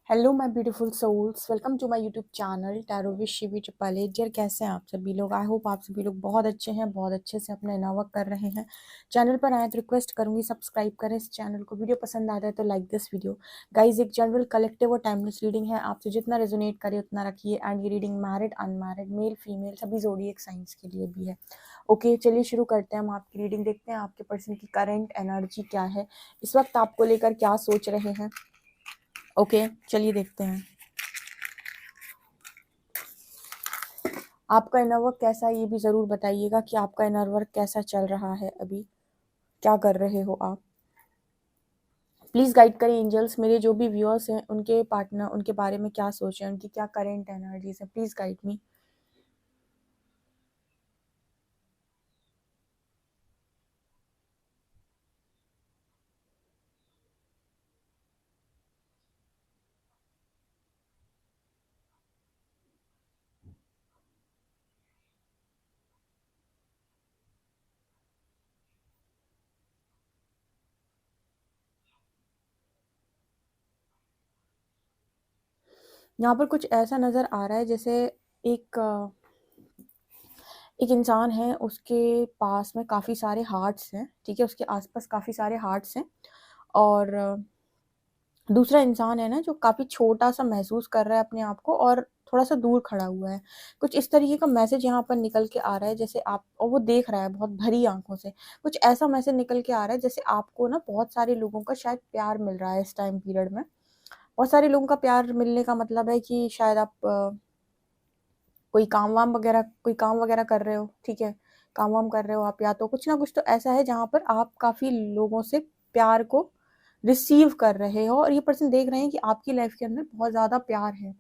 Hello my beautiful souls, welcome to my YouTube channel tarot with Shivi triple. Dear, कैसे हैं आप सभी लोग? आई होप आप सभी लोग बहुत अच्छे हैं, बहुत अच्छे से अपना इनर वर्क कर रहे हैं। चैनल पर आए तो रिक्वेस्ट करूंगी सब्सक्राइब करें इस चैनल को। वीडियो पसंद आता है तो लाइक दिस वीडियो। गाइज, एक जनरल कलेक्टिव और टाइमलेस रीडिंग है, आपसे जितना रेजोनेट करे उतना रखिए। एंड ये reading married unmarried male female सभी ज़ोडिएक साइंस के लिए भी है। ओके, चलिए शुरू करते हैं। हम आपकी रीडिंग देखते हैं आपके पर्सन की करंट एनर्जी क्या है, इस वक्त आपको लेकर क्या सोच रहे हैं। ओके, चलिए देखते हैं आपका इनर वर्क कैसा है। ये भी ज़रूर बताइएगा कि आपका इनर वर्क कैसा चल रहा है, अभी क्या कर रहे हो आप। प्लीज़ गाइड करें एंजल्स, मेरे जो भी व्यूअर्स हैं उनके पार्टनर, उनके बारे में क्या सोच रहे हैं, उनकी क्या करेंट एनर्जीज है। Please guide me. यहाँ पर कुछ ऐसा नज़र आ रहा है जैसे एक एक इंसान है, उसके पास में काफ़ी सारे हार्ट्स हैं, ठीक है, उसके आसपास काफ़ी सारे हार्ट्स हैं। और दूसरा इंसान है ना जो काफ़ी छोटा सा महसूस कर रहा है अपने आप को और थोड़ा सा दूर खड़ा हुआ है। कुछ इस तरीके का मैसेज यहाँ पर निकल के आ रहा है जैसे आप, और वो देख रहा है बहुत भरी आंखों से। कुछ ऐसा मैसेज निकल के आ रहा है जैसे आपको ना बहुत सारे लोगों का शायद प्यार मिल रहा है इस टाइम पीरियड में। बहुत सारे लोगों का प्यार मिलने का मतलब है कि शायद आप कोई काम वगैरह कर रहे हो, ठीक है, काम वाम कर रहे हो आप, या तो कुछ ना कुछ तो ऐसा है जहाँ पर आप काफ़ी लोगों से प्यार को रिसीव कर रहे हो और ये पर्सन देख रहे हैं कि आपकी लाइफ के अंदर बहुत ज़्यादा प्यार है।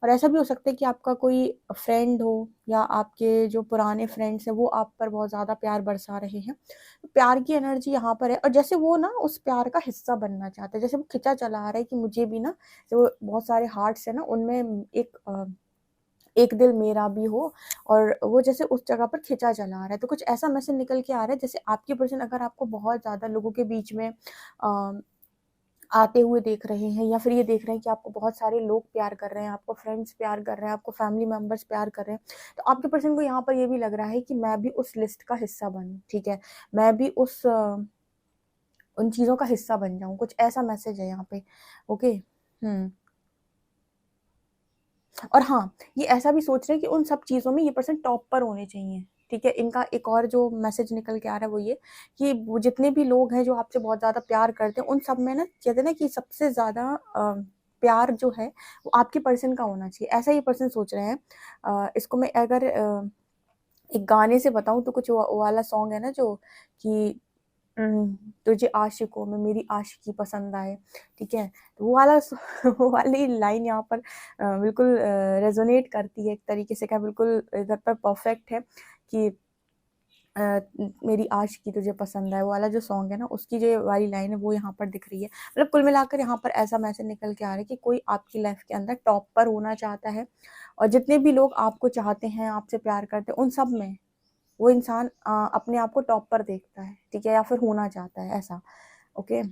और ऐसा भी हो सकता है कि आपका कोई फ्रेंड हो या आपके जो पुराने फ्रेंड्स हैं वो आप पर बहुत ज़्यादा प्यार बरसा रहे हैं। तो प्यार की एनर्जी यहाँ पर है और जैसे वो ना उस प्यार का हिस्सा बनना चाहते हैं, जैसे वो खिंचा चला आ रहा है कि मुझे भी ना, जो बहुत सारे हार्ट्स है ना उनमें एक दिल मेरा भी हो। और वो जैसे उस जगह पर खिंचा चला आ रहा है। तो कुछ ऐसा मैसेज निकल के आ रहा है जैसे आपकी पर्सन अगर आपको बहुत ज़्यादा लोगों के बीच में आते हुए देख रहे हैं, या फिर ये देख रहे हैं कि आपको बहुत सारे लोग प्यार कर रहे हैं, आपको फ्रेंड्स प्यार कर रहे हैं, आपको फैमिली मेंबर्स प्यार कर रहे हैं, तो आपके पर्सन को यहाँ पर ये भी लग रहा है कि मैं भी उस लिस्ट का हिस्सा बनूं, ठीक है, मैं भी उन चीज़ों का हिस्सा बन जाऊं। कुछ ऐसा मैसेज है यहाँ पे। ओके। और हाँ, ये ऐसा भी सोच रहे हैं कि उन सब चीज़ों में ये पर्सन टॉप पर होने चाहिए, ठीक है। इनका एक और जो मैसेज निकल के आ रहा है वो ये कि वो जितने भी लोग हैं जो आपसे बहुत ज़्यादा प्यार करते हैं, उन सब में ना कहते हैं ना कि सबसे ज़्यादा प्यार जो है वो आपके पर्सन का होना चाहिए, ऐसा ये पर्सन सोच रहे हैं। इसको मैं अगर एक गाने से बताऊं तो कुछ वो वाला सॉन्ग है ना जो कि तुझे आशिकों में मेरी आशिकी पसंद आए, ठीक है। तो वो वाला वो वाली लाइन यहाँ पर बिल्कुल रेजोनेट करती है एक तरीके से, क्या बिल्कुल इधर पर परफेक्ट है कि मेरी आशिकी तुझे पसंद आए। वो वाला जो सॉन्ग है ना उसकी जो वाली लाइन है वो यहाँ पर दिख रही है। मतलब कुल मिलाकर यहाँ पर ऐसा मैसेज निकल के आ रहा है कि कोई आपकी लाइफ के अंदर टॉप पर होना चाहता है और जितने भी लोग आपको चाहते हैं, आपसे प्यार करते हैं, उन सब में वो इंसान अपने आप को टॉप पर देखता है, ठीक है, या फिर होना चाहता है ऐसा। ओके।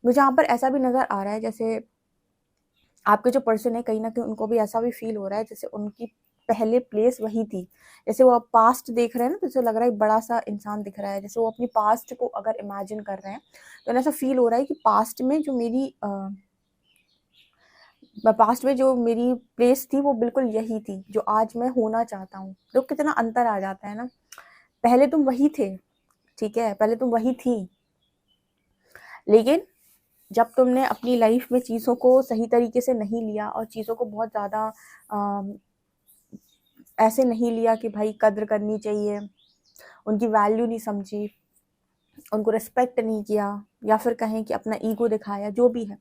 मुझे यहाँ पर ऐसा भी नजर आ रहा है जैसे आपके जो पर्सन है कहीं ना कहीं उनको भी ऐसा भी फील हो रहा है जैसे उनकी पहले प्लेस वही थी। जैसे वो आप पास्ट देख रहे हैं ना तो जैसे लग रहा है बड़ा सा इंसान दिख रहा है, जैसे वो अपनी पास्ट को अगर इमेजिन कर रहे हैं तो ऐसा फील हो रहा है कि पास्ट में जो मेरी प्लेस थी वो बिल्कुल यही थी जो आज मैं होना चाहता हूँ। तो कितना अंतर आ जाता है ना। पहले तुम वही थे, ठीक है, पहले तुम वही थी, लेकिन जब तुमने अपनी लाइफ में चीज़ों को सही तरीके से नहीं लिया और चीज़ों को बहुत ज़्यादा ऐसे नहीं लिया कि भाई कद्र करनी चाहिए, उनकी वैल्यू नहीं समझी, उनको रिस्पेक्ट नहीं किया, या फिर कहें कि अपना ईगो दिखाया, जो भी है,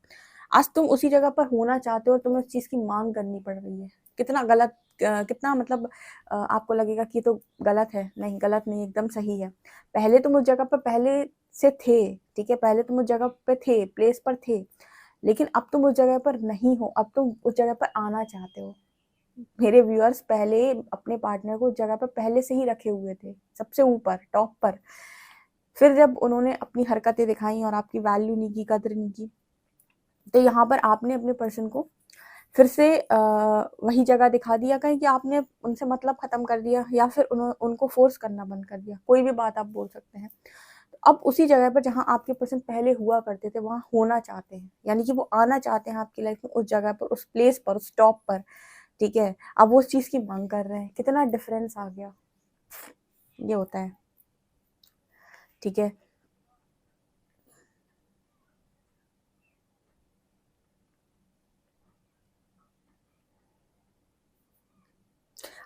आज तुम उसी जगह पर होना चाहते हो और तुम्हें उस चीज़ की मांग करनी पड़ रही है। कितना गलत, कितना मतलब आपको लगेगा कि ये तो गलत है। नहीं, गलत नहीं, एकदम सही है। पहले तुम उस जगह पर पहले से थे, ठीक है, पहले तुम उस जगह पे थे, प्लेस पर थे, लेकिन अब तुम उस जगह पर नहीं हो, अब तुम उस जगह पर आना चाहते हो। मेरे व्यूअर्स पहले अपने पार्टनर को उस जगह पर पहले से ही रखे हुए थे, सबसे ऊपर टॉप पर। फिर जब उन्होंने अपनी हरकतें दिखाई और आपकी वैल्यू नहीं की, कदर नहीं की, तो यहाँ पर आपने अपने पर्सन को फिर से वही जगह दिखा दिया कहीं कि आपने उनसे मतलब ख़त्म कर दिया या फिर उनको फोर्स करना बंद कर दिया, कोई भी बात आप बोल सकते हैं। तो अब उसी जगह पर जहाँ आपके पर्सन पहले हुआ करते थे वहाँ होना चाहते हैं, यानी कि वो आना चाहते हैं आपकी लाइफ में, उस जगह पर, उस प्लेस पर, उस स्टॉप पर, ठीक है। अब वो उस चीज़ की मांग कर रहे हैं, कितना डिफरेंस आ गया, ये होता है, ठीक है।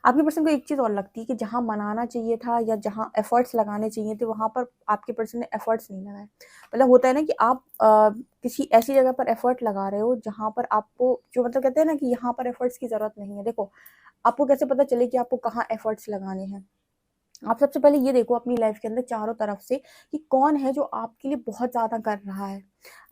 आपके पर्सन को एक चीज़ और लगती है कि जहाँ मनाना चाहिए था या जहाँ एफर्ट्स लगाने चाहिए थे वहाँ पर आपके पर्सन ने एफर्ट्स नहीं लगाए। मतलब होता है ना कि आप किसी ऐसी जगह पर एफर्ट लगा रहे हो जहाँ पर आपको, जो मतलब कहते हैं ना कि यहाँ पर एफर्ट्स की ज़रूरत नहीं है। देखो, आपको कैसे पता चले कि आपको कहाँ एफर्ट्स लगाने हैं? आप सबसे पहले ये देखो अपनी लाइफ के अंदर चारों तरफ से कि कौन है जो आपके लिए बहुत ज़्यादा कर रहा है।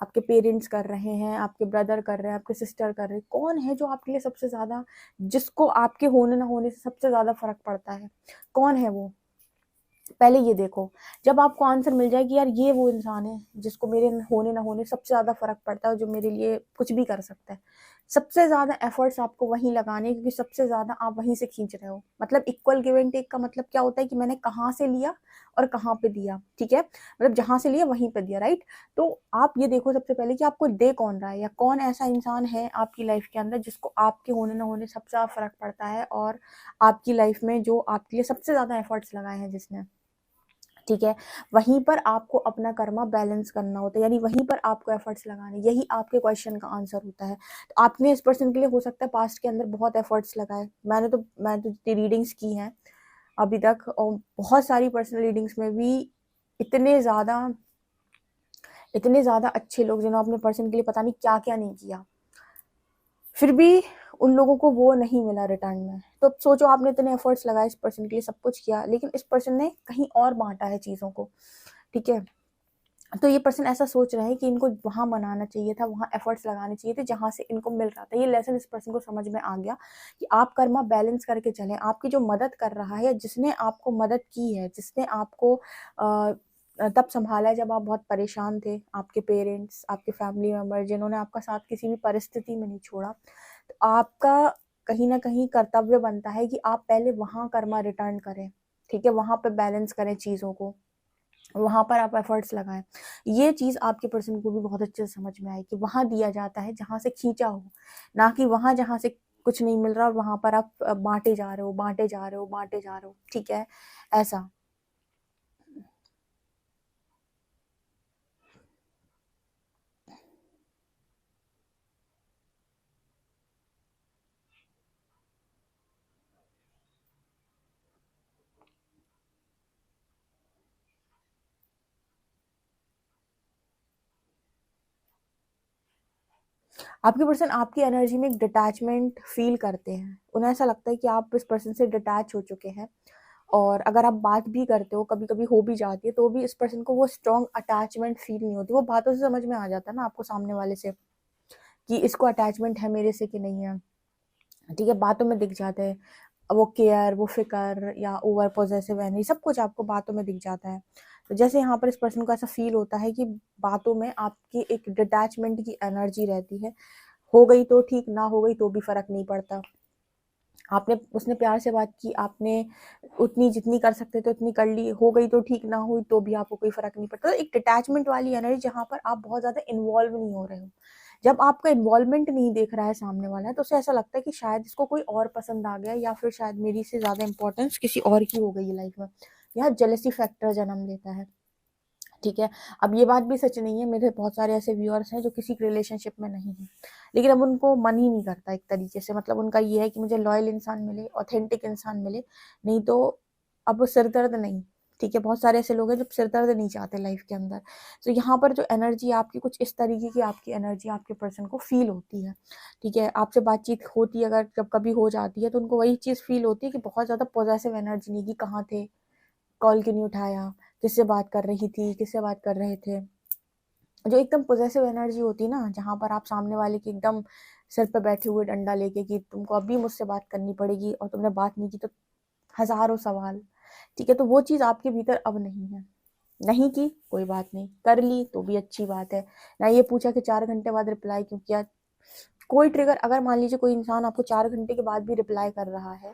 आपके पेरेंट्स कर रहे हैं, आपके ब्रदर कर रहे हैं, आपके सिस्टर कर रहे हैं। कौन है जो आपके लिए सबसे ज़्यादा, जिसको आपके होने ना होने से सबसे ज़्यादा फ़र्क पड़ता है? कौन है वो? पहले ये देखो। जब आपको आंसर मिल जाए कि यार ये वो इंसान है जिसको मेरे होने ना होने सबसे ज़्यादा फ़र्क पड़ता है, जो मेरे लिए कुछ भी कर सकता है। सबसे ज़्यादा एफर्ट्स आपको वहीं लगाने हैं, क्योंकि सबसे ज़्यादा आप वहीं से खींच रहे हो। मतलब इक्वल गिव एंड टेक का मतलब क्या होता है कि मैंने कहाँ से लिया और कहाँ पे दिया, ठीक है? मतलब जहाँ से लिया वहीं पे दिया, राइट? तो आप ये देखो सबसे पहले कि आपको दे कौन रहा है, या कौन ऐसा इंसान है आपकी लाइफ के अंदर जिसको आपके होने ना होने सबसे ज़्यादा फ़र्क पड़ता है, और आपकी लाइफ में जो आपके लिए सबसे ज़्यादा एफर्ट्स लगाए हैं जिसने, ठीक है। वहीं पर आपको अपना कर्मा बैलेंस करना होता है, यानी वहीं पर आपको एफर्ट्स लगाने, यही आपके क्वेश्चन का आंसर होता है। तो आपने इस पर्सन के लिए हो सकता है पास्ट के अंदर बहुत एफर्ट्स लगाए। मैं तो जितनी रीडिंग्स की हैं अभी तक, और बहुत सारी पर्सनल रीडिंग्स में भी इतने ज़्यादा इतने ज़्यादा अच्छे लोग जिन्होंने अपने पर्सन के लिए पता नहीं क्या क्या नहीं किया, फिर भी उन लोगों को वो नहीं मिला रिटर्न में। तो अब सोचो, आपने इतने एफर्ट्स लगाए इस पर्सन के लिए, सब कुछ किया, लेकिन इस पर्सन ने कहीं और बांटा है चीज़ों को, ठीक है। तो ये पर्सन ऐसा सोच रहा है कि इनको वहाँ मनाना चाहिए था, वहाँ एफर्ट्स लगाने चाहिए थे जहाँ से इनको मिल रहा था। ये लेसन इस पर्सन को समझ में आ गया कि आप कर्मा बैलेंस करके चलें। आपकी जो मदद कर रहा है, या जिसने आपको मदद की है, जिसने आपको तब संभाला है जब आप बहुत परेशान थे, आपके पेरेंट्स, आपके फैमिली मेम्बर, जिन्होंने आपका साथ किसी भी परिस्थिति में नहीं छोड़ा, तो आपका कहीं ना कहीं कर्तव्य बनता है कि आप पहले वहाँ कर्मा रिटर्न करें, ठीक है। वहाँ पे बैलेंस करें चीज़ों को, वहाँ पर आप एफर्ट्स लगाएं। ये चीज़ आपके पर्सन को भी बहुत अच्छे से समझ में आए कि वहाँ दिया जाता है जहाँ से खींचा हो, ना कि वहाँ जहाँ से कुछ नहीं मिल रहा और वहाँ पर आप बांटे जा रहे हो, बांटे जा रहे हो, बांटे जा रहे हो, ठीक है, ऐसा। आपके पर्सन आपकी एनर्जी में एक डिटैचमेंट फील करते हैं। उन्हें ऐसा लगता है कि आप इस पर्सन से डिटैच हो चुके हैं, और अगर आप बात भी करते हो, कभी कभी हो भी जाती है, तो भी इस पर्सन को वो स्ट्रॉन्ग अटैचमेंट फील नहीं होती। वो बातों से समझ में आ जाता है ना आपको, सामने वाले से, कि इसको अटैचमेंट है मेरे से कि नहीं है, ठीक है। बातों में दिख जाते हैं वो केयर, वो फिक्र, या ओवर पॉजेसिव एनर्जी, सब कुछ आपको बातों में दिख जाता है। तो जैसे यहाँ पर इस पर्सन को ऐसा फील होता है कि बातों में आपकी एक डिटैचमेंट की एनर्जी रहती है। हो गई तो ठीक, ना हो गई तो भी फर्क नहीं पड़ता। आपने उसने प्यार से बात की, आपने उतनी जितनी कर सकते थे उतनी कर ली, हो गई तो ठीक, ना हुई तो भी आपको कोई फर्क नहीं पड़ता। तो एक डिटैचमेंट वाली एनर्जी जहाँ पर आप बहुत ज्यादा इन्वॉल्व नहीं हो रहे हो। जब आपका इन्वॉल्वमेंट नहीं देख रहा है सामने वाला है, तो उसे ऐसा लगता है कि शायद इसको कोई और पसंद आ गया, या फिर शायद मेरी से ज्यादा इंपॉर्टेंस किसी और की हो गई है लाइफ में। यह जेलसी फैक्टर जन्म लेता है, ठीक है। अब ये बात भी सच नहीं है, मेरे बहुत सारे ऐसे व्यूअर्स हैं जो किसी रिलेशनशिप में नहीं है, लेकिन अब उनको मन ही नहीं करता एक तरीके से। मतलब उनका ये है कि मुझे लॉयल इंसान मिले, ऑथेंटिक इंसान मिले, नहीं तो अब वो सिर दर्द नहीं, ठीक है। बहुत सारे ऐसे लोग हैं जो सिर दर्द नहीं चाहते लाइफ के अंदर। तो यहाँ पर जो एनर्जी आपकी, कुछ इस तरीके की आपकी एनर्जी आपके पर्सन को फील होती है, ठीक है। आपसे बातचीत होती है, अगर जब कभी हो जाती है, तो उनको वही चीज़ फील होती है कि बहुत ज़्यादा पॉजिटिव एनर्जी नहीं, कि कहाँ थे, कॉल क्यों नहीं उठाया, किससे बात कर रही थी, किससे बात कर रहे थे। जो एकदम पॉजिटिव एनर्जी होती है ना, जहाँ पर आप सामने वाले की एकदम सिर पे बैठे हुए डंडा लेके कि तुमको अभी मुझसे बात करनी पड़ेगी, और तुमने बात नहीं की तो हजारों सवाल, ठीक है। तो वो चीज़ आपके भीतर अब नहीं है। नहीं की कोई बात नहीं, कर ली तो भी अच्छी बात है। ना ये पूछा कि 4 घंटे बाद रिप्लाई क्यों किया। कोई ट्रिगर, अगर मान लीजिए कोई इंसान आपको 4 घंटे के बाद भी रिप्लाई कर रहा है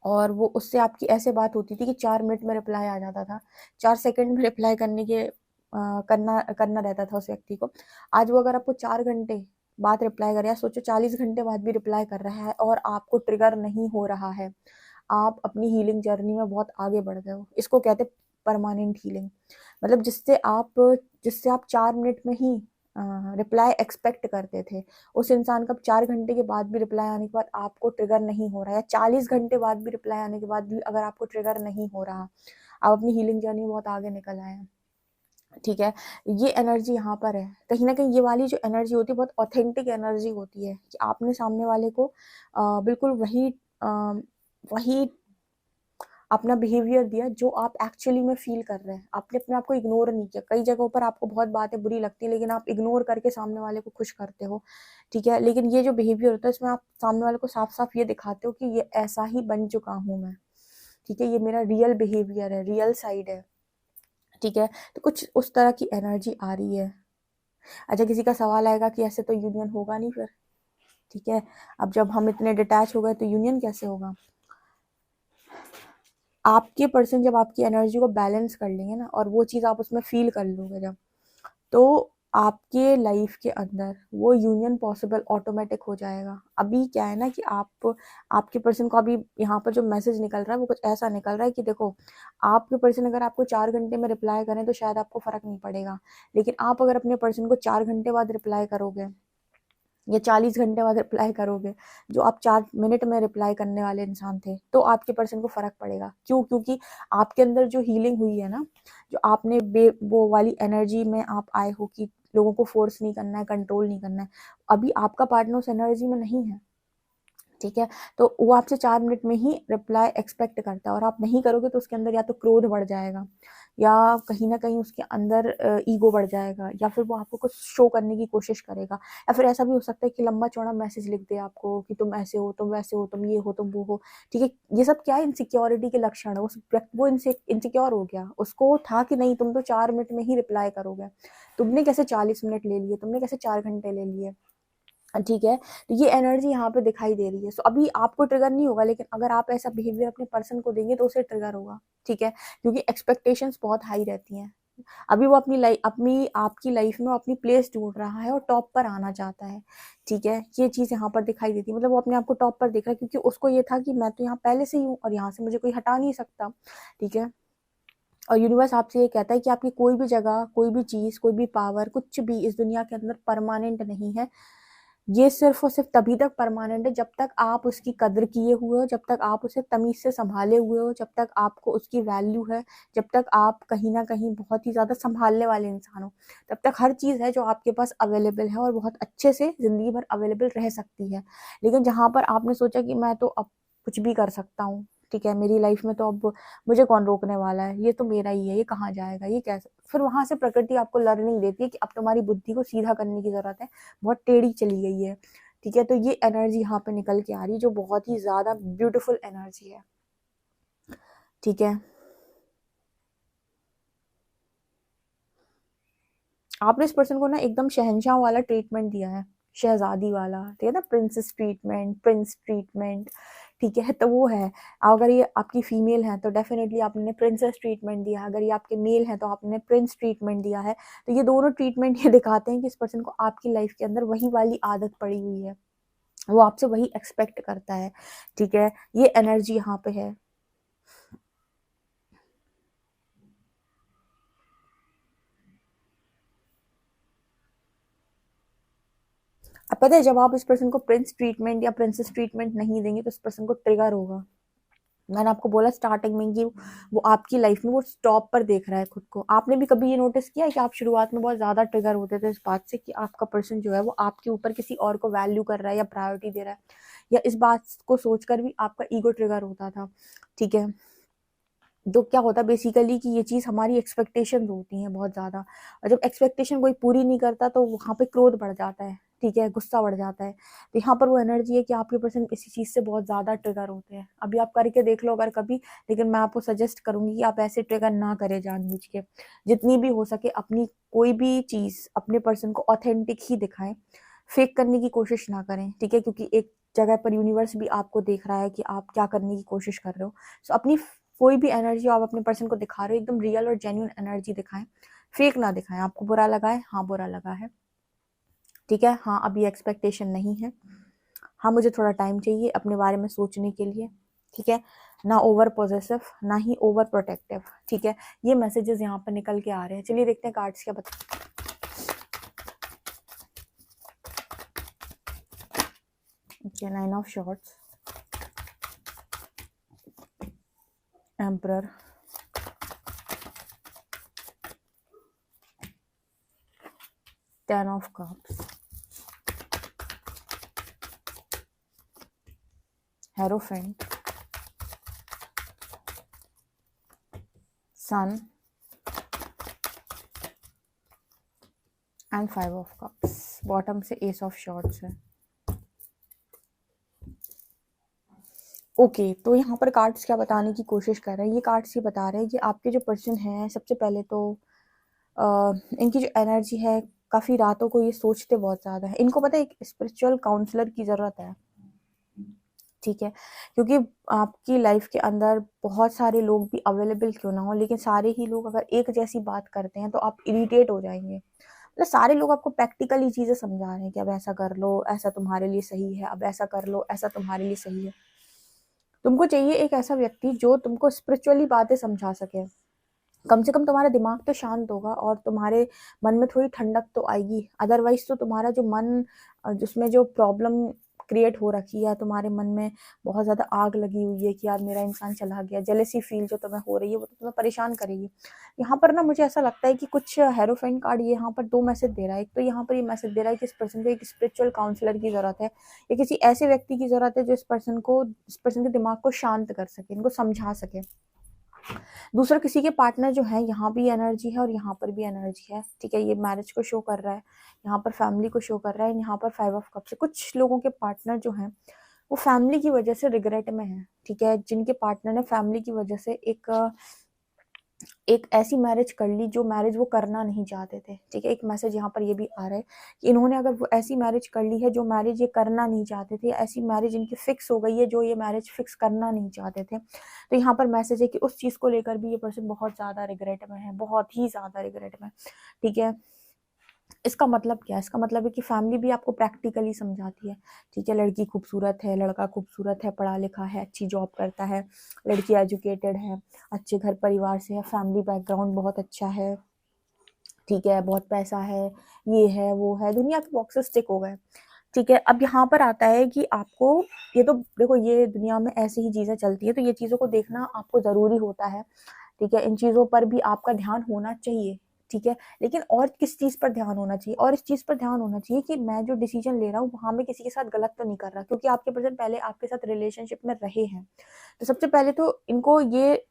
और वो उससे आपकी ऐसे बात होती थी कि 4 मिनट में रिप्लाई आ जाता था, 4 सेकंड में रिप्लाई करने के करना करना रहता था उस व्यक्ति को। आज वो अगर आपको 4 घंटे बाद रिप्लाई कर रहा है, सोचो 40 घंटे बाद भी रिप्लाई कर रहा है और आपको ट्रिगर नहीं हो रहा है, आप अपनी हीलिंग जर्नी में बहुत आगे बढ़ गए हो। इसको कहते हैं परमानेंट हीलिंग। मतलब जिससे आप 4 मिनट में ही रिप्लाई एक्सपेक्ट करते थे, उस इंसान का 4 घंटे के बाद भी रिप्लाई आने के बाद आपको ट्रिगर नहीं हो रहा है, या 40 घंटे बाद भी रिप्लाई आने के बाद भी अगर आपको ट्रिगर नहीं हो रहा, आप अपनी हीलिंग जर्नी में बहुत आगे निकल आए हैं। ठीक है, ये एनर्जी यहाँ पर है। कहीं ना कहीं ये वाली जो एनर्जी होती है बहुत ऑथेंटिक एनर्जी होती है कि आपने सामने वाले को बिल्कुल वही अपना बिहेवियर दिया जो आप एक्चुअली में फील कर रहे हैं। आपने अपने आप को इग्नोर नहीं किया। कई जगहों पर आपको बहुत बातें बुरी लगती है लेकिन आप इग्नोर करके सामने वाले को खुश करते हो। ठीक है, लेकिन ये जो बिहेवियर होता है इसमें आप सामने वाले को साफ साफ ये दिखाते हो कि ये ऐसा ही बन चुका हूँ मैं। ठीक है, ये मेरा रियल बिहेवियर है, रियल साइड है। ठीक है, तो कुछ उस तरह की एनर्जी आ रही है। अच्छा, किसी का सवाल आएगा कि ऐसे तो यूनियन होगा नहीं फिर। ठीक है, अब जब हम इतने डिटैच हो गए तो यूनियन कैसे होगा। आपके पर्सन जब आपकी एनर्जी को बैलेंस कर लेंगे ना और वो चीज़ आप उसमें फील कर लोगे जब, तो आपके लाइफ के अंदर वो यूनियन पॉसिबल ऑटोमेटिक हो जाएगा। अभी क्या है ना कि आपके पर्सन को अभी यहाँ पर जो मैसेज निकल रहा है वो कुछ ऐसा निकल रहा है कि देखो, आपके पर्सन अगर आपको 4 घंटे में रिप्लाई करें तो शायद आपको फर्क नहीं पड़ेगा, लेकिन आप अगर अपने पर्सन को 4 घंटे बाद रिप्लाई करोगे या 40 घंटे बाद रिप्लाई करोगे, जो आप 4 मिनट में रिप्लाई करने वाले इंसान थे, तो आपके पर्सन को फ़र्क पड़ेगा। क्यों? क्योंकि आपके अंदर जो हीलिंग हुई है ना, जो आपने वो वाली एनर्जी में आप आए हो कि लोगों को फोर्स नहीं करना है, कंट्रोल नहीं करना है। अभी आपका पार्टनर उस एनर्जी में नहीं है। ठीक है, तो वो आपसे 4 मिनट में ही रिप्लाई एक्सपेक्ट करता है और आप नहीं करोगे तो उसके अंदर या तो क्रोध बढ़ जाएगा या कहीं ना कहीं उसके अंदर ईगो बढ़ जाएगा, या फिर वो आपको कुछ शो करने की कोशिश करेगा, या फिर ऐसा भी हो सकता है कि लंबा चौड़ा मैसेज लिख दे आपको कि तुम ऐसे हो, तुम वैसे हो, तुम ये हो, तुम वो हो। ठीक है, ये सब क्या है, इनसिक्योरिटी के लक्षण है। वो इनसिक्योर हो गया, उसको था कि नहीं तुम तो 4 मिनट में ही रिप्लाई करोगे, तुमने कैसे 40 मिनट ले लिए, तुमने कैसे 4 घंटे ले लिए। ठीक है, तो ये एनर्जी यहाँ पे दिखाई दे रही है। सो अभी आपको ट्रिगर नहीं होगा, लेकिन अगर आप ऐसा बिहेवियर अपने पर्सन को देंगे तो उसे ट्रिगर होगा। ठीक है, क्योंकि एक्सपेक्टेशंस बहुत हाई रहती हैं। अभी वो अपनी आपकी लाइफ में अपनी प्लेस ढूंढ रहा है और टॉप पर आना चाहता है। ठीक है, ये चीज यहाँ पर दिखाई देती है। मतलब वो अपने आप को टॉप पर देख रहा है क्योंकि उसको ये था कि मैं तो यहाँ पहले से ही हूँ और यहाँ से मुझे कोई हटा नहीं सकता। ठीक है, और यूनिवर्स आपसे ये कहता है कि आपकी कोई भी जगह, कोई भी चीज, कोई भी पावर, कुछ भी इस दुनिया के अंदर परमानेंट नहीं है। ये सिर्फ और सिर्फ तभी तक परमानेंट है जब तक आप उसकी कदर किए हुए हो, जब तक आप उसे तमीज से संभाले हुए हो, जब तक आपको उसकी वैल्यू है, जब तक आप कहीं ना कहीं बहुत ही ज्यादा संभालने वाले इंसान हो, तब तक हर चीज है जो आपके पास अवेलेबल है और बहुत अच्छे से जिंदगी भर अवेलेबल रह सकती है। लेकिन जहां पर आपने सोचा कि मैं तो अब कुछ भी कर सकता हूँ, ठीक है, मेरी लाइफ में तो अब मुझे कौन रोकने वाला है, ये तो मेरा ही है, ये कहाँ जाएगा, ये कैसे, फिर वहां से प्रकृति आपको लर्निंग देती है कि अब तुम्हारी बुद्धि को सीधा करने की जरूरत है, बहुत टेढ़ी चली गई है। ठीक है, तो ये एनर्जी यहाँ पे निकल के आ रही है जो बहुत ही ज्यादा ब्यूटीफुल एनर्जी है। ठीक है, आपने इस पर्सन को ना एकदम शहंशाह वाला ट्रीटमेंट दिया है, शहजादी वाला, ठीक है ना, प्रिंसेस ट्रीटमेंट, प्रिंस ट्रीटमेंट। ठीक है, तो वो है। अगर ये आपकी फीमेल है तो डेफिनेटली आपने प्रिंसेस ट्रीटमेंट दिया, अगर ये आपके मेल है तो आपने प्रिंस ट्रीटमेंट दिया है। तो ये दोनों ट्रीटमेंट ये दिखाते हैं कि इस पर्सन को आपकी लाइफ के अंदर वही वाली आदत पड़ी हुई है, वो आपसे वही एक्सपेक्ट करता है। ठीक है, ये एनर्जी यहाँ पे है। अब पता है, जब आप इस पर्सन को प्रिंस ट्रीटमेंट या प्रिंसेस ट्रीटमेंट नहीं देंगे तो इस पर्सन को ट्रिगर होगा। मैंने आपको बोला स्टार्टिंग में कि वो आपकी लाइफ में वो स्टॉप पर देख रहा है खुद को। आपने भी कभी ये नोटिस किया है कि आप शुरुआत में बहुत ज्यादा ट्रिगर होते थे इस बात से कि आपका पर्सन जो है वो आपके ऊपर किसी और को वैल्यू कर रहा है या प्रायोरिटी दे रहा है, या इस बात को सोचकर भी आपका ईगो ट्रिगर होता था। ठीक है, तो क्या होता है बेसिकली कि ये चीज हमारी एक्सपेक्टेशन होती हैं बहुत ज्यादा, और जब एक्सपेक्टेशन कोई पूरी नहीं करता तो वहां पे क्रोध बढ़ जाता है। ठीक है, गुस्सा बढ़ जाता है। तो यहाँ पर वो एनर्जी है कि आपके पर्सन इसी चीज़ से बहुत ज़्यादा ट्रिगर होते हैं। अभी आप करके देख लो अगर कभी, लेकिन मैं आपको सजेस्ट करूंगी कि आप ऐसे ट्रिगर ना करें जानबूझ के। जितनी भी हो सके अपनी कोई भी चीज़ अपने पर्सन को ऑथेंटिक ही दिखाएं, फेक करने की कोशिश ना करें, ठीक है, क्योंकि एक जगह पर यूनिवर्स भी आपको देख रहा है कि आप क्या करने की कोशिश कर रहे हो। सो अपनी कोई भी एनर्जी आप अपने पर्सन को दिखा रहे हो, एकदम रियल और जेन्युइन एनर्जी दिखाएं, फेक ना दिखाएं। आपको बुरा लगा है, हाँ बुरा लगा है, ठीक है, हाँ अभी एक्सपेक्टेशन नहीं है, हाँ मुझे थोड़ा टाइम चाहिए अपने बारे में सोचने के लिए, ठीक है, ना ओवर पॉजेसिव ना ही ओवर प्रोटेक्टिव, ठीक है। ये मैसेजेस यहाँ पर निकल के आ रहे हैं। चलिए देखते हैं कार्ड्स क्या बता। Okay, 9 of Swords, Emperor, 10 of Cups, Hierophant, Sun and 5 of Cups। Bottom से Ace of Swords है। ओके तो यहाँ पर कार्ड्स क्या बताने की कोशिश कर रहे हैं, ये कार्ड्स ये बता रहे हैं कि आपके जो पर्सन हैं, सबसे पहले तो इनकी जो एनर्जी है, काफ़ी रातों को ये सोचते बहुत ज़्यादा है। इनको पता है एक स्पिरिचुअल काउंसलर की ज़रूरत है, ठीक है, क्योंकि आपकी लाइफ के अंदर बहुत सारे लोग भी अवेलेबल क्यों ना हो, लेकिन सारे ही लोग अगर एक जैसी बात करते हैं तो आप इरिटेट हो जाएंगे। मतलब सारे लोग आपको प्रैक्टिकली चीज़ें समझा रहे हैं कि अब ऐसा कर लो, ऐसा तुम्हारे लिए सही है, अब ऐसा कर लो, ऐसा तुम्हारे लिए सही है। तुमको चाहिए एक ऐसा व्यक्ति जो तुमको स्पिरिचुअली बातें समझा सके। कम से कम तुम्हारा दिमाग तो शांत होगा और तुम्हारे मन में थोड़ी ठंडक तो आएगी। अदरवाइज तो तुम्हारा जो मन, जिसमें जो प्रॉब्लम क्रिएट हो रखी है, तुम्हारे मन में बहुत ज़्यादा आग लगी हुई है कि यार मेरा इंसान चला गया, जेलेसी फील जो तुम्हें हो रही है वो तो तुम्हें परेशान करेगी। यहाँ पर ना मुझे ऐसा लगता है कि कुछ हेरोफेंट कार्ड ये यहाँ पर दो मैसेज दे रहा है। एक तो यहाँ पर ये मैसेज दे रहा है कि इस पर्सन को एक स्पिरिचुअल काउंसलर की ज़रूरत है, या किसी ऐसे व्यक्ति की ज़रूरत है जो इस पर्सन के दिमाग को शांत कर सके, इनको समझा सके। दूसरा किसी के पार्टनर जो है, यहाँ भी एनर्जी है और यहाँ पर भी एनर्जी है, ठीक है, ये मैरिज को शो कर रहा है, यहाँ पर फैमिली को शो कर रहा है, यहाँ पर 5 ऑफ कप से कुछ लोगों के पार्टनर जो हैं वो फैमिली की वजह से रिग्रेट में है, ठीक है, जिनके पार्टनर ने फैमिली की वजह से एक ऐसी मैरिज कर ली जो मैरिज वो करना नहीं चाहते थे, ठीक है। एक मैसेज यहाँ पर ये भी आ रहा है कि इन्होंने अगर वो ऐसी मैरिज कर ली है जो मैरिज ये करना नहीं चाहते थे, ऐसी मैरिज इनकी फिक्स हो गई है जो ये मैरिज फिक्स करना नहीं चाहते थे। तो यहाँ पर मैसेज है कि उस चीज़ को लेकर भी ये पर्सन बहुत ज़्यादा रिग्रेट में है, बहुत ही ज़्यादा रिग्रेट में, ठीक है। इसका मतलब क्या है? इसका मतलब है कि फैमिली भी आपको प्रैक्टिकली समझाती है, ठीक है, लड़की खूबसूरत है, लड़का खूबसूरत है, पढ़ा लिखा है, अच्छी जॉब करता है, लड़की एजुकेटेड है, अच्छे घर परिवार से है, फैमिली बैकग्राउंड बहुत अच्छा है, ठीक है, बहुत पैसा है, ये है वो है, दुनिया के बॉक्सेस टिक हो गए, ठीक है। अब यहाँ पर आता है कि आपको, ये तो देखो ये दुनिया में ऐसी ही चीज़ें चलती है, तो ये चीज़ों को देखना आपको ज़रूरी होता है, ठीक है, इन चीज़ों पर भी आपका ध्यान होना चाहिए, ठीक है। लेकिन और किस चीज़ पर ध्यान होना चाहिए? और इस चीज़ पर ध्यान होना चाहिए कि मैं जो डिसीजन ले रहा हूँ वहाँ मैं किसी के साथ गलत तो नहीं कर रहा, क्योंकि आपके पर्सन पहले आपके साथ रिलेशनशिप में रहे हैं। तो सबसे पहले तो इनको ये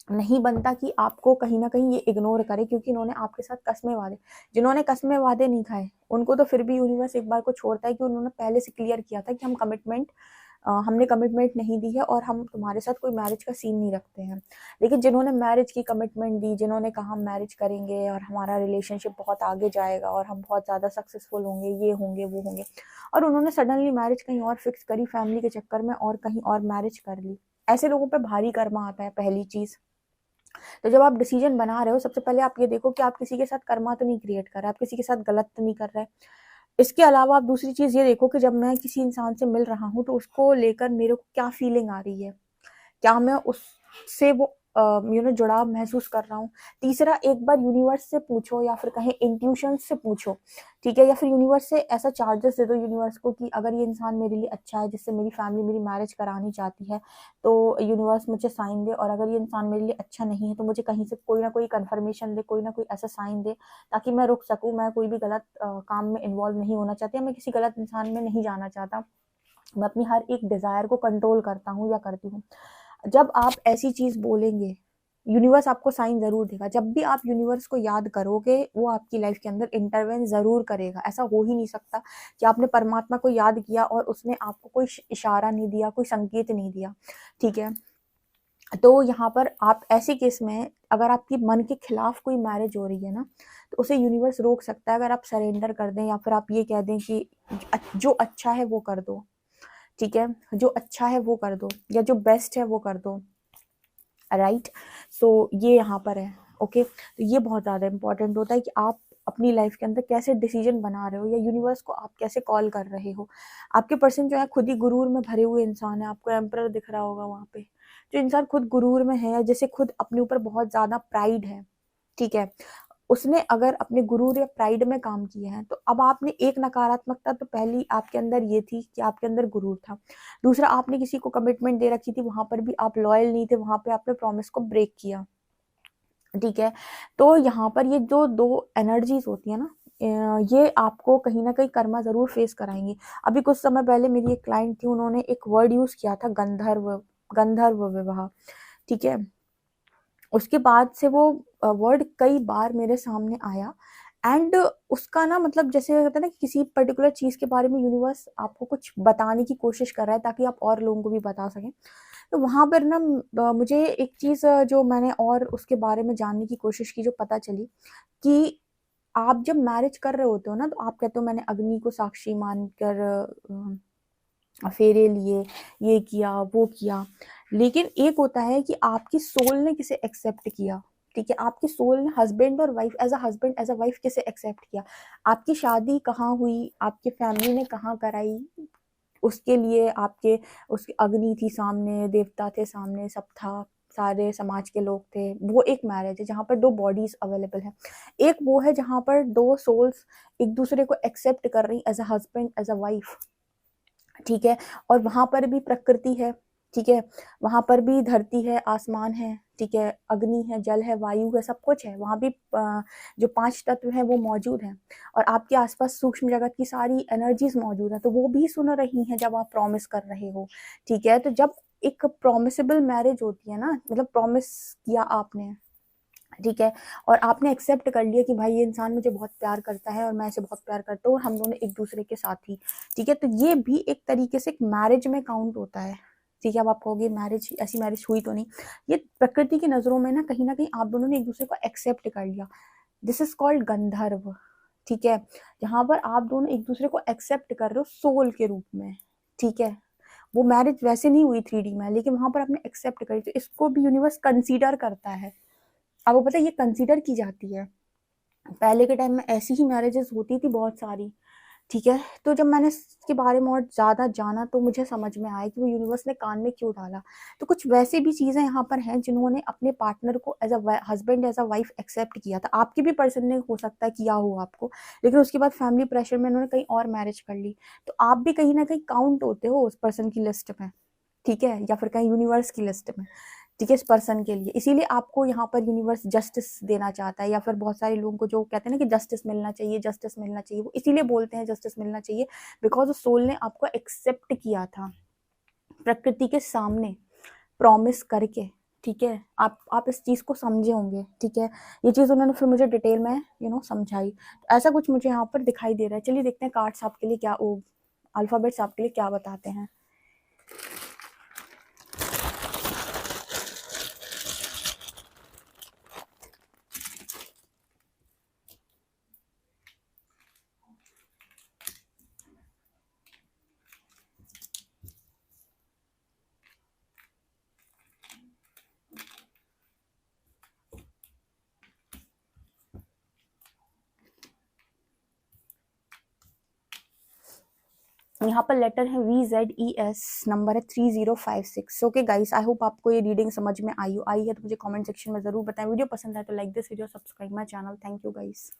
नहीं बनता कि आपको कहीं ना कहीं ये इग्नोर करे, क्योंकि इन्होंने आपके साथ कस्में वादे, जिन्होंने कस्में वादे नहीं खाए उनको तो फिर भी यूनिवर्स एक बार को छोड़ता है कि उन्होंने पहले से क्लियर किया था कि हमने कमिटमेंट नहीं दी है और हम तुम्हारे साथ कोई मैरिज का सीन नहीं रखते हैं। लेकिन जिन्होंने मैरिज की कमिटमेंट दी, जिन्होंने कहा हम मैरिज करेंगे और हमारा रिलेशनशिप बहुत आगे जाएगा और हम बहुत ज़्यादा सक्सेसफुल होंगे, ये होंगे वो होंगे, और उन्होंने सडनली मैरिज कहीं और फिक्स करी फैमिली के चक्कर में और कहीं और मैरिज कर ली, ऐसे लोगों पर भारी कर्मा आता है, पहली चीज़। तो जब आप डिसीजन बना रहे हो, सबसे पहले आप ये देखो कि आप किसी के साथ कर्मा तो नहीं क्रिएट कर रहे, आप किसी के साथ गलत तो नहीं कर रहे। इसके अलावा आप दूसरी चीज़ ये देखो कि जब मैं किसी इंसान से मिल रहा हूँ तो उसको लेकर मेरे को क्या फीलिंग आ रही है, क्या मैं उससे वो जुड़ाव महसूस कर रहा हूँ। तीसरा, एक बार यूनिवर्स से पूछो या फिर कहें इंट्यूशन से पूछो, ठीक है, या फिर यूनिवर्स से ऐसा चार्जेस दे दो यूनिवर्स को कि अगर ये इंसान मेरे लिए अच्छा है, जिससे मेरी फैमिली मेरी मैरिज करानी चाहती है, तो यूनिवर्स मुझे साइन दे, और अगर ये इंसान मेरे लिए अच्छा नहीं है तो मुझे कहीं से कोई ना कोई कन्फर्मेशन दे, कोई ना कोई ऐसा साइन दे ताकि मैं रुक सकूँ। मैं कोई भी गलत काम में इन्वॉल्व नहीं होना चाहती, मैं किसी गलत इंसान में नहीं जाना चाहता, मैं अपनी हर एक डिज़ायर को कंट्रोल करता हूँ या करती हूँ। जब आप ऐसी चीज़ बोलेंगे यूनिवर्स आपको साइन ज़रूर देगा। जब भी आप यूनिवर्स को याद करोगे, वो आपकी लाइफ के अंदर इंटरवेन ज़रूर करेगा। ऐसा हो ही नहीं सकता कि आपने परमात्मा को याद किया और उसने आपको कोई इशारा नहीं दिया, कोई संकेत नहीं दिया, ठीक है। तो यहाँ पर आप ऐसे केस में अगर आपकी मन के खिलाफ कोई मैरिज हो रही है ना, तो उसे यूनिवर्स रोक सकता है अगर आप सरेंडर कर दें या फिर आप ये कह दें कि जो अच्छा है वो कर दो, ठीक है, जो अच्छा है वो कर दो या जो बेस्ट है वो कर दो, राइट। सो ये यहाँ पर है, ओके। तो ये बहुत ज़्यादा इंपॉर्टेंट होता है कि आप अपनी लाइफ के अंदर कैसे डिसीजन बना रहे हो या यूनिवर्स को आप कैसे कॉल कर रहे हो। आपके पर्सन जो है खुद ही गुरूर में भरे हुए इंसान है, आपको एम्परर दिख रहा होगा वहाँ पे। जो इंसान खुद गुरूर में है, जैसे खुद अपने ऊपर बहुत ज़्यादा प्राइड है, ठीक है, उसने अगर अपने गुरूर या प्राइड में काम किया है, तो अब आपने एक नकारात्मकता तो पहली आपके अंदर ये थी कि आपके अंदर गुरूर था। दूसरा, आपने किसी को कमिटमेंट दे रखी थी, वहां पर भी आप लॉयल नहीं थे, वहां पे आपने प्रॉमिस को ब्रेक किया, ठीक है। तो यहाँ पर ये जो दो एनर्जीज होती है ना, ये आपको कहीं ना कहीं कर्मा जरूर फेस कराएंगी। अभी कुछ समय पहले मेरी एक क्लाइंट थी, उन्होंने एक वर्ड यूज किया था, गंधर्व, गंधर्व विवाह, ठीक है। उसके बाद से वो वर्ड कई बार मेरे सामने आया एंड उसका ना मतलब जैसे होता है ना कि किसी पर्टिकुलर चीज के बारे में यूनिवर्स आपको कुछ बताने की कोशिश कर रहा है ताकि आप और लोगों को भी बता सकें। तो वहां पर ना मुझे एक चीज जो मैंने और उसके बारे में जानने की कोशिश की, जो पता चली कि आप जब मैरिज कर रहे होते हो ना, तो आप कहते हो मैंने अग्नि को साक्षी मानकर फेरे लिए, ये किया वो किया, लेकिन एक होता है कि आपकी सोल ने किसे एक्सेप्ट किया, ठीक है। आपकी सोल ने हस्बैंड और wife, as a husband as a wife किसे एक्सेप्ट किया, आपकी शादी कहाँ हुई, आपकी फैमिली ने कहाँ कराई, उसके लिए आपके उसकी अग्नि थी सामने, देवता थे सामने, सब था, सारे समाज के लोग थे। वो एक मैरिज है जहाँ पर दो बॉडीज अवेलेबल है। एक वो है जहाँ पर दो सोल्स एक दूसरे को एक्सेप्ट कर रही as a husband as a wife, ठीक है। और वहां पर भी प्रकृति है, ठीक है, वहां पर भी धरती है, आसमान है, ठीक है, अग्नि है, जल है, वायु है, सब कुछ है वहां भी। जो पांच तत्व हैं वो मौजूद हैं और आपके आसपास सूक्ष्म जगत की सारी एनर्जीज मौजूद है, तो वो भी सुन रही हैं जब आप प्रॉमिस कर रहे हो, ठीक है। तो जब एक प्रॉमिसेबल मैरिज होती है ना, मतलब प्रॉमिस किया आपने, ठीक है, और आपने एक्सेप्ट कर लिया कि भाई ये इंसान मुझे बहुत प्यार करता है और मैं इसे बहुत प्यार करता हूँ और हम दोनों एक दूसरे के साथ ही, ठीक है, तो ये भी एक तरीके से एक मैरिज में काउंट होता है, ठीक है। अब आप कहोगे मैरिज, ऐसी मैरिज हुई तो नहीं, ये प्रकृति की नजरों में ना कहीं आप दोनों ने एक दूसरे को एक्सेप्ट कर लिया। दिस इज कॉल्ड गंधर्व, ठीक है, जहां पर आप दोनों एक दूसरे को एक्सेप्ट कर रहे हो सोल के रूप में, ठीक है। वो मैरिज वैसे नहीं हुई 3D में, लेकिन वहां पर आपने एक्सेप्ट करी, तो इसको भी यूनिवर्स कंसीडर करता है। आपको पता है ये कंसीडर की जाती है। पहले के टाइम में ऐसी ही मैरिजेस होती थी बहुत सारी, ठीक है। तो जब मैंने इसके बारे में और ज़्यादा जाना तो मुझे समझ में आया कि वो यूनिवर्स ने कान में क्यों डाला। तो कुछ वैसे भी चीज़ें यहाँ पर हैं जिन्होंने अपने पार्टनर को as a husband as a wife accept किया था। आपके भी पर्सन ने हो सकता है किया हो आपको, लेकिन उसके बाद फैमिली प्रेशर में उन्होंने कहीं और मैरिज कर ली। तो आप भी कहीं ना कहीं काउंट होते हो उस पर्सन की लिस्ट में, ठीक है, या फिर कहीं यूनिवर्स की लिस्ट में, ठीक है, इस पर्सन के लिए। इसीलिए आपको यहाँ पर यूनिवर्स जस्टिस देना चाहता है, या फिर बहुत सारे लोगों को जो कहते हैं ना कि जस्टिस मिलना चाहिए, जस्टिस मिलना चाहिए, वो इसीलिए बोलते हैं जस्टिस मिलना चाहिए, बिकॉज सोल ने आपको एक्सेप्ट किया था प्रकृति के सामने प्रॉमिस करके, ठीक है। आप इस चीज को समझे होंगे, ठीक है। ये चीज उन्होंने फिर मुझे डिटेल में समझाई। तो ऐसा कुछ मुझे यहाँ पर दिखाई दे रहा है। चलिए देखते हैं कार्ड्स आपके लिए क्या, वो अल्फाबेट्स आपके लिए क्या बताते हैं। यहाँ पर लेटर है VZES, नंबर है 3056। ओके गाइस, आई होप आपको ये रीडिंग समझ में आई है तो मुझे कमेंट सेक्शन में जरूर बताएं। वीडियो पसंद आए तो like this video, subscribe my channel. Thank you guys.